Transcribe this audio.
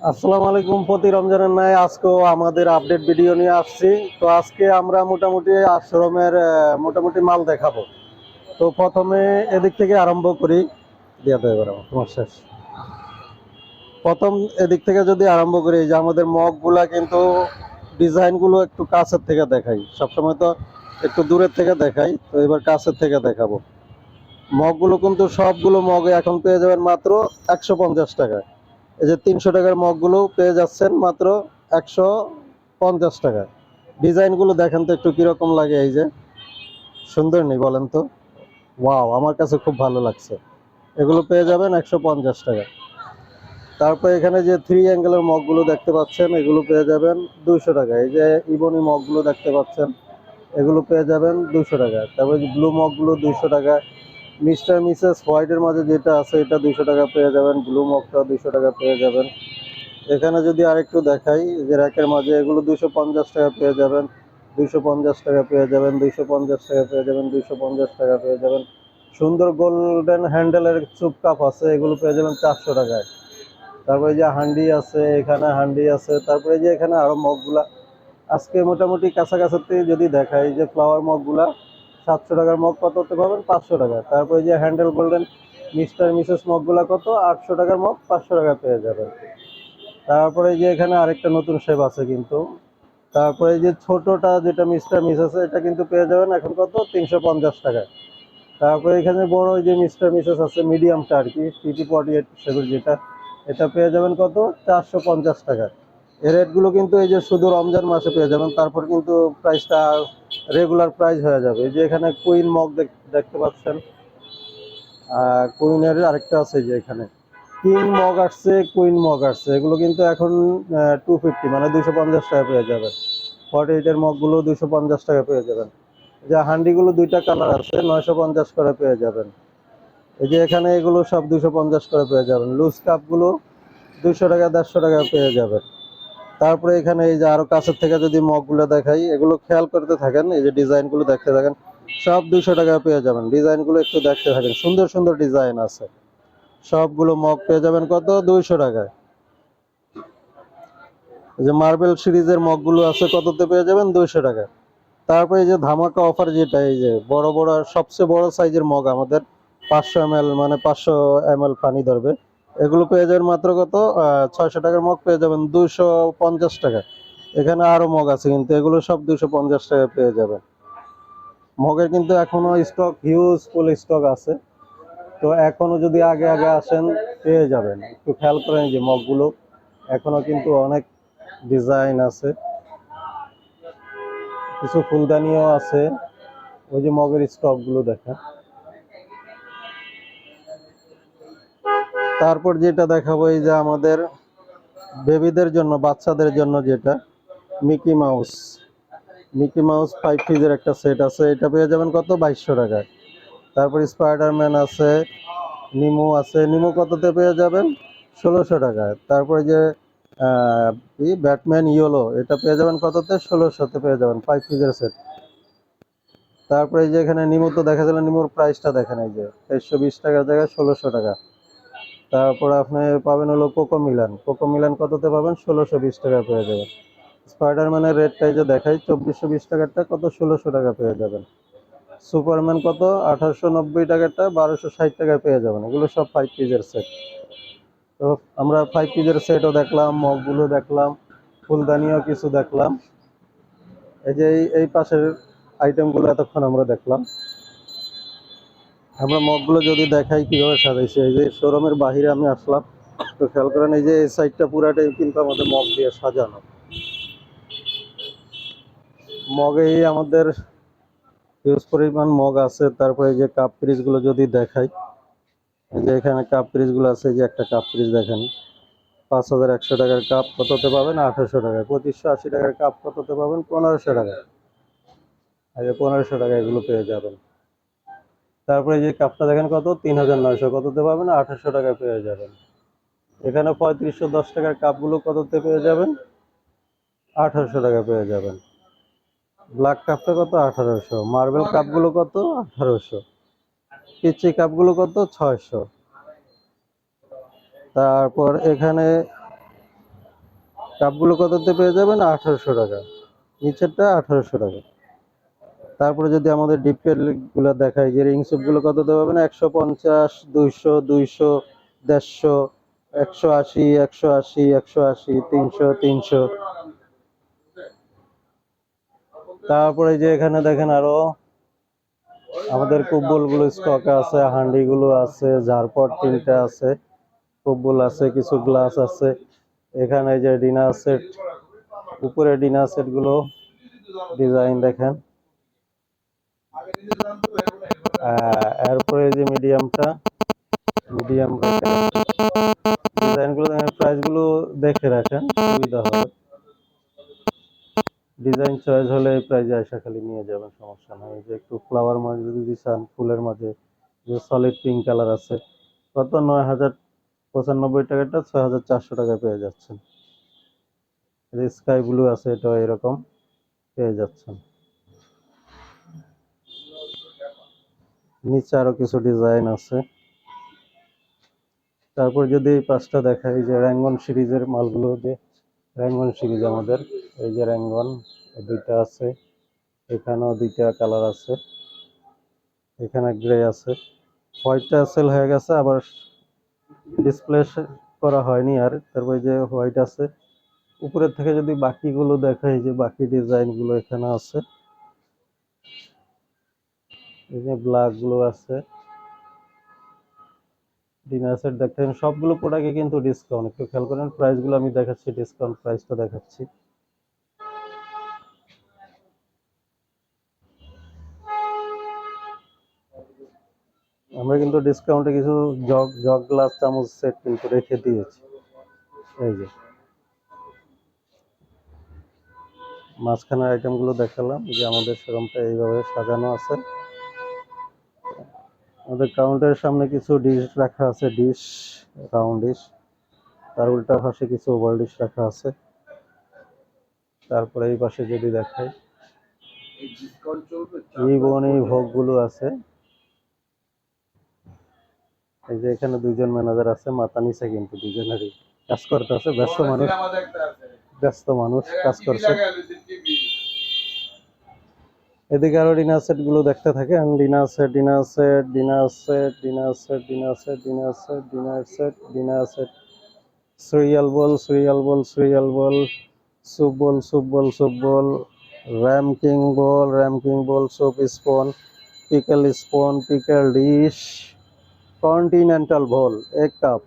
আসসালামু আলাইকুম। প্রতি রমজানের ন্যায় আজকেও আমাদের আপডেট ভিডিও নিয়ে আসছি। তো আজকে আমরা মোটামুটি আশ্রমের মোটামুটি মাল দেখাবো। তো প্রথমে এদিক থেকে আরম্ভ করি। দিয়া তো এবার তোমার শেষ। প্রথম এদিক থেকে যদি আরম্ভ করি, যে আমাদের মগগুলা কিন্তু ডিজাইনগুলো একটু কাছের থেকে দেখাই, সবসময় তো একটু দূরের থেকে দেখাই, তো এবার কাছের থেকে দেখাবো। মগগুলো কিন্তু সবগুলো মগে এখন পেয়ে যাবেন মাত্র 150 টাকায়। এই যে 300 টাকার মগগুলো পেয়ে যাচ্ছেন মাত্র 150 টাকায়। ডিজাইনগুলো দেখেন তো একটু কিরকম লাগে, এই যে সুন্দর নেই বলেন তো? ওয়াও, আমার কাছে খুব ভালো লাগছে। এগুলো পেয়ে যাবেন 150 টাকা। তারপর এখানে যে থ্রি অ্যাঙ্গেলের মগগুলো দেখতে পাচ্ছেন, এগুলো পেয়ে যাবেন 200 টাকা। এই যে ইবনি মগগুলো দেখতে পাচ্ছেন, এগুলো পেয়ে যাবেন 200 টাকা। তারপরে যে ব্লু মগগুলো 200 টাকা। মিস্টার মিসেস হোয়াইটের মাঝে যেটা আছে এটা 200 টাকা পেয়ে যাবেন। ব্লু মগটা 200 টাকা পেয়ে যাবেন। এখানে যদি আরেকটু দেখাই, যে র্যাকের মাঝে এগুলো 250 টাকা পেয়ে যাবেন, 250 টাকা পেয়ে যাবেন, 250 টাকা পেয়ে যাবেন, 250 টাকা পেয়ে যাবেন। সুন্দর গোল্ডেন হ্যান্ডেলের চুপ কাপ আছে, এগুলো পেয়ে যাবেন 400 টাকায়। তারপরে যে হান্ডি আছে, এখানে হান্ডি আছে। তারপরে যে এখানে আরো মগগুলা আজকে মোটামুটি কাছাকাছি যদি দেখাই, যে ফ্লাওয়ার মগগুলা 700 টাকার মগ কত হতে পাবেন? 500 টাকা। তারপরে যে হ্যান্ডেল গোল্ডেন মিস্টার মিসেস মগগুলা কত? 800 টাকার মগ 500 টাকা পেয়ে যাবেন। তারপরে যে এখানে আরেকটা নতুন শেপ আছে কিন্তু। তারপরে যে ছোটটা যেটা মিস্টার মিস আছে, এটা কিন্তু পেয়ে যাবেন এখন কত? 350 টাকায়। তারপরে এখানে বড় যে মিস্টার মিসেস আছে, মিডিয়ামটা আর কি, TT48 শেপের যেটা, এটা পেয়ে যাবেন কত? 450 টাকা। এই রেটগুলো কিন্তু এই যে শুধু রমজান মাসে পেয়ে যাবেন, তারপর কিন্তু প্রাইসটা রেগুলার প্রাইস হয়ে যাবে। এই যে এখানে কুইন মগ দেখতে পাচ্ছেন, কুইনের আরেকটা আছে যে এখানে কিং মগ আসছে, কুইন মগ আসছে। এগুলো কিন্তু এখন 250 মানে 250 টাকা পেয়ে যাবেন। 48-এর মগগুলো 250 টাকা পেয়ে যাবেন। যে হান্ডিগুলো দুইটা কালার আছে, 950 করে পেয়ে যাবেন। এই যে এখানে এগুলো সব 250 করে পেয়ে যাবেন। লুজ কাপগুলো 200 টাকা 150 টাকা পেয়ে যাবেন। তারপরে এখানে এই যে আরো কাছের থেকে যদি মগগুলো দেখাই, এগুলো খেয়াল করতে থাকেন, এই যে ডিজাইনগুলো দেখতে থাকেন, সব 200 টাকা পেয়ে যাবেন। ডিজাইনগুলো একটু দেখতে থাকেন, সুন্দর সুন্দর ডিজাইন আছে। সবগুলো মগ পেয়ে যাবেন কত? 200 টাকায়। এই যে মার্বেল সিরিজের মগগুলো আছে, কততে পেয়ে যাবেন? 200 টাকায়। তারপরে এই যে ধামাকা অফার যেটা, এই যে বড় বড় সবচেয়ে বড় সাইজের মগ আমাদের 500 ml, মানে 500 ml পানি ধরবে, এগুলো পেয়ে যাবেন মাত্র কত? 600 টাকার মগ পেয়ে যাবেন 250 টাকা। এখানে আরো মগ আছে কিন্তু, এগুলো সব 250 টাকা পেয়ে যাবেন। মগের কিন্তু এখনো স্টক হিউজ ফুল স্টক আছে। তো এখনো যদি আগে আগে আসেন পেয়ে যাবেন। একটু খেয়াল করেন যে মগগুলো এখনো কিন্তু অনেক ডিজাইন আছে, কিছু ফুলদানিও আছে। ওই যে মগের স্টকগুলো দেখেন। তারপর যেটা দেখাবো, এই যে আমাদের বেবিদের জন্য, বাচ্চাদের জন্য যেটা মিকি মাউস, মিকি মাউস 5 পিসের একটা সেট আছে, এটা পেয়ে যাবেন কত? 2200 টাকায়। তারপর স্পাইডারম্যান আছে, নিমো আছে, নিমো কততে পেয়ে যাবেন? 1600 টাকায়। তারপরে যে ব্যাটম্যান ইয়েলো, এটা পেয়ে যাবেন কততে? 1600-তে পেয়ে যাবেন, 5 পিসের সেট। তারপরে এই যে এখানে নিমো তো দেখা যাবে, নিমোর প্রাইসটা দেখেন, এই যে 2320 টাকার জায়গায় 1600 টাকা। তারপরে আপনি পাবেন হলো কোকো মিলান, কোকো মিলান কততে পাবেন? 1620 টাকা পেয়ে যাবেন। স্পাইডারম্যানের রেটটা এই যে দেখাই, 2420 টাকারটা কত? 1600 টাকা পেয়ে যাবেন। সুপারম্যান কত? 1890 টাকারটা 1260 টাকায় পেয়ে যাবেন। এগুলো সব 5 পিসের সেট। তো আমরা 5 পিসের সেটও দেখলাম, মগগুলো দেখলাম, ফুলদানিও কিছু দেখলাম। এই যে এই পাশের আইটেমগুলো এতক্ষণ আমরা দেখলাম। আমরা মগগুলো যদি দেখাই কিভাবে সাজাইছে, এই যে শোরুমের বাহিরে আমি আসলাম, তো খেয়াল করেন এই যে এই সাইডটা পুরাটাই কিন্তু আমাদের মগ দিয়ে সাজানো। মগেই আমাদের হিউজ পরিমাণ মগ আছে। তারপরে এই যে কাপ পিরিচগুলো যদি দেখাই, এই যে এখানে কাপ পিরিচগুলো আছে, এই যে একটা কাপ পিরিচ দেখেন, 5100 টাকার কাপ কততে পাবেন? 1800 টাকায়। 2580 টাকার কাপ কততে পাবেন? 1500 টাকায়। এই যে 1500 টাকা এগুলো পেয়ে যাবেন। তারপরে এই যে কাপটা দেখেন কত? 3900, কততে পাবেন? 1800 টাকায় পেয়ে যাবেন। এখানে 3510 টাকার কাপগুলো কততে পেয়ে যাবেন? 1800 টাকা পেয়ে যাবেন। ব্ল্যাক কাপটা কত? 1800। মার্বেল কাপগুলো কত? 1800। পিচি কাপগুলো কত? 600। তারপর এখানে কাপগুলো কততে পেয়ে যাবেন? 1800 টাকা। নিচেরটা 1800 টাকা। তারপরে যদি আমাদের ডিপ গুলো দেখাই, যে রিং সুপ গুলো কততে পাবেন? 150, 200, 200, 150, 180, 180, 180, 300, 300। তারপরে যে এখানে দেখেন আরো আমাদের কুব্বল গুলো স্টকে আছে, হান্ডি গুলো আছে, জারপট 3টা আছে, কুব্বল আছে, কিছু গ্লাস আছে। এখানে যে ডিনার সেট, উপরে ডিনার সেট গুলো ডিজাইন দেখেন। এরপরে যে মিডিয়ামটা, মিডিয়াম ডিজাইন গুলো দেখেন, প্রাইস গুলো দেখে রাখেন, সুবিধা হবে। ডিজাইন চয়েস হলে এই প্রাইজে আসা খালি নিয়ে যাবেন, সমস্যা নাই। যে একটু ফ্লাওয়ার মাঝে যদি চান, ফুলের মাঝে যে সলিড পিঙ্ক কালার আছে, কত 9095 টাকাটা 6400 টাকায় পেয়ে যাচ্ছেন। স্কাই ব্লু আছে, এটা এরকম পেয়ে যাচ্ছেন। নিচে আরো কিছু ডিজাইন আছে। তারপর যদি এই পাঁচটা দেখাই, যে র্যাঙ্গন সিরিজের মালগুলো, যে র্যাঙ্গন সিরিজ আমাদের, এই যে র্যাঙ্গন দুইটা আছে, এখানেও দুইটা কালার আছে, এখানে গ্রে আছে। হোয়াইটটা সেল হয়ে গেছে, আবার ডিসপ্লে করা হয়নি আর। তারপরে যে হোয়াইট আছে, উপরের থেকে যদি বাকিগুলো দেখাই, যে বাকি ডিজাইনগুলো এখানে আছে, এই যে ব্ল্যাক গুলো আছে, ডিনার সেট দেখেন। সবগুলো প্রোডাক্টে কিন্তু ডিসকাউন্ট, একটু খেয়াল করেন। প্রাইসগুলো আমি দেখাচ্ছি, ডিসকাউন্ট প্রাইসটা দেখাচ্ছি। আমরা কিন্তু ডিসকাউন্টে কিছু জগ জগ গ্লাস চামচ সেট কিন্তু রেখে দিয়েছি। এই যে মাঝখানের আইটেমগুলো দেখালাম, যে আমাদের শোরুমটা এইভাবে সাজানো আছে। আমাদের কাউন্টারের সামনে কিছু ডিশ রাখা আছে, ডিশ, রাউন্ড ডিশ। তার উল্টা পাশে কিছু ওভাল ডিশ রাখা আছে। তারপরে এই পাশে যদি দেখাই, এই বনে ভোগগুলো আছে। এই যে এখানে দুইজন ম্যানেজার আছে, মাথা নিচে কিন্তু দুইজনেরই কাজ করতে আছে। ব্যস্ত মানুষ কাজ করছে। এদিকে আরো ডিনার সেট গুলো দেখতে থাকে। Dinner set, dinner set, dinner set, dinner set, dinner set, dinner set, dinner set, dinner set, cereal bowl, cereal bowl, cereal bowl, soup bowl, soup bowl, soup bowl, ramekin bowl, soup spoon, pickle dish, continental bowl, 1 cup.